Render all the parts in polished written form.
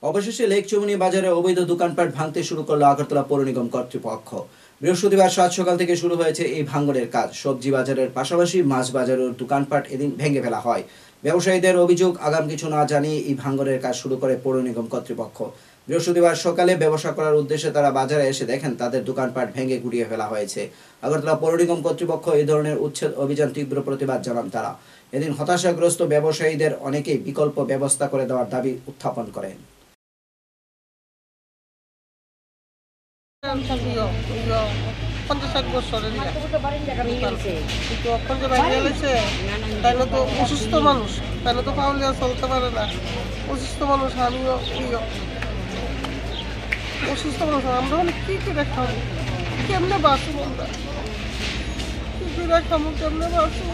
অবশেষে লেক চৌমুহনী বাজারে অবৈধ দোকানপাট ভাঙতে শুরু করলো আগরতলা পৌর নিগম কর্তৃপক্ষ। বৃহস্পতিবার সাত সকাল থেকে শুরু হয়েছে এই ভাঙনের কাজ। সবজি বাজারের পাশাপাশি মাছ বাজারের দোকানপাট এদিন ভেঙে ফেলা হয়। ব্যবসায়ীদের অভিযোগ, আগাম কিছু না জানিয়ে এই ভাঙনের কাজ শুরু করে পৌর নিগম কর্তৃপক্ষ। বৃহস্পতিবার সকালে ব্যবসা করার উদ্দেশ্যে তারা বাজারে এসে দেখেন তাদের দোকানপাট ভেঙে গুড়িয়ে ফেলা হয়েছে। আগরতলা পৌর নিগম কর্তৃপক্ষ এই ধরনের উচ্ছেদ অভিযান তীব্র প্রতিবাদ জানান তারা। এদিন হতাশাগ্রস্ত ব্যবসায়ীদের অনেকেই বিকল্প ব্যবস্থা করে দেওয়ার দাবি উত্থাপন করেন। তাইলে তো অসুস্থ মানুষ, তাইলে তো পাউলিয়া চলতে পারে না। অসুস্থ মানুষ, আমিও অসুস্থ মানুষ। আমরা মানে কি করে খাবো, কেমনে বাঁচবো আমরা, কি করে খাবো, কেমনে বাঁচবো?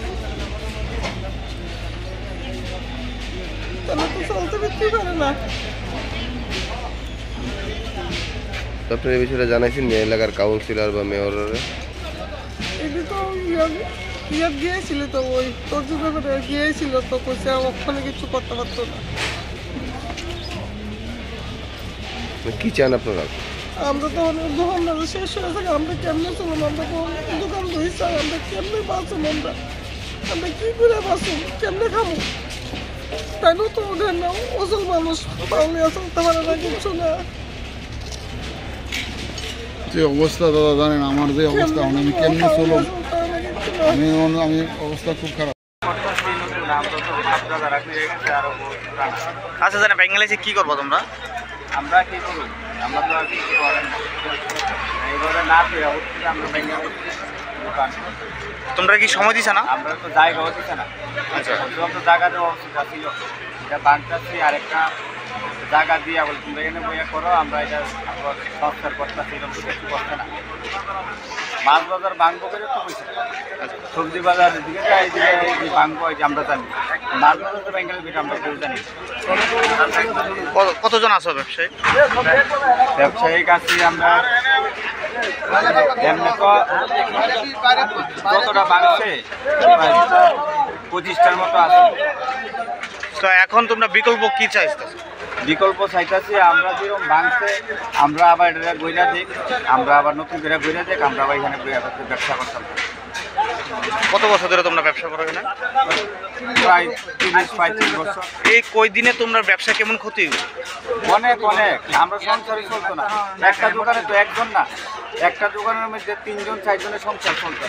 তাহলে তো চলতে ফিরতে পারে না। আপনার এই বিষয়টা জানাইছেন এলাকার কাউন্সিলর বা মেয়রের? এটি তো ইয়ে গিয়েছিল, তো ওই তর্জু ব্যাপারে গিয়েছিল, তো কইছে ওখানে কিছু করতে পারতো না। কি চান আপনারা? আমরা তো অনেক দোকান শেষ হয়ে থাকে, আমরা কেমনে চলুন, আমরা তো দোকান ধরে চাই, আমরা কেমনে বাঁচুন, আমরা কি করে বাঁচুন, কেমনে খাবো? তাই না তো ওদের না, ওজন মানুষ পাউলিয়া চলতে পারে না, কিছু না। যে অবস্থা দাদা জানেন, আমার যে অবস্থা, আমি কেমনি চলো, আমি অবস্থা খুব খারাপ। আচ্ছা জানে বেঙ্গলিতে কি করবো তোমরা? আমরা কি করব, আমরা তো আর কিছু করেন না, এইভাবে না পেয়ে অবশ্যই আমরা বেঙ্গল দোকান। তোমরা কি সময় দিছ না? আমরা তো জায়গা দিচ্ছে না। আচ্ছা, তো জায়গা দেওয়া উচিত ছিল, এটা বানটাছি আরেকটা জায়গা দিয়ে বলে তোমরা এখানে বইয়া করো, আমরা এটা সংস্কার করতেছি, এরকম তো কিছু করছে না। মাছ বাজার ভাঙবো করে তো পয়সা, সবজি বাজারের দিকে যাই, যে ভাঙবো এই যে আমরা জানি, মাছ বাজার তো বেঙ্গলের দিকে আমরা কেউ জানি। কতজন আছো ব্যবসায়ী? ব্যবসায়িক আছি আমরা এমনি তো যতটা ভাঙছে 25টার মতো আছে। তো এখন তোমরা বিকল্প কি চাইছো? বিকল্প চাইতেছি, আমরা যেরকম ভাঙছে আমরা আবার এটা গইরা দিক, আমরা আবার নতুন করে গইরা দিক, আমরা আবার এখানে ব্যবসা করতাম। কত বছর ধরে তোমরা ব্যবসা করো এখানে? প্রায় 30-35 বছর। এই কই দিনে তোমরা ব্যবসা কেমন ক্ষতি? অনেক অনেক, আমরা সংসারই চলতো না। একটা দোকানে তো একজন না, একটা দোকানের মধ্যে 3-4 জনের সংসার চলতো।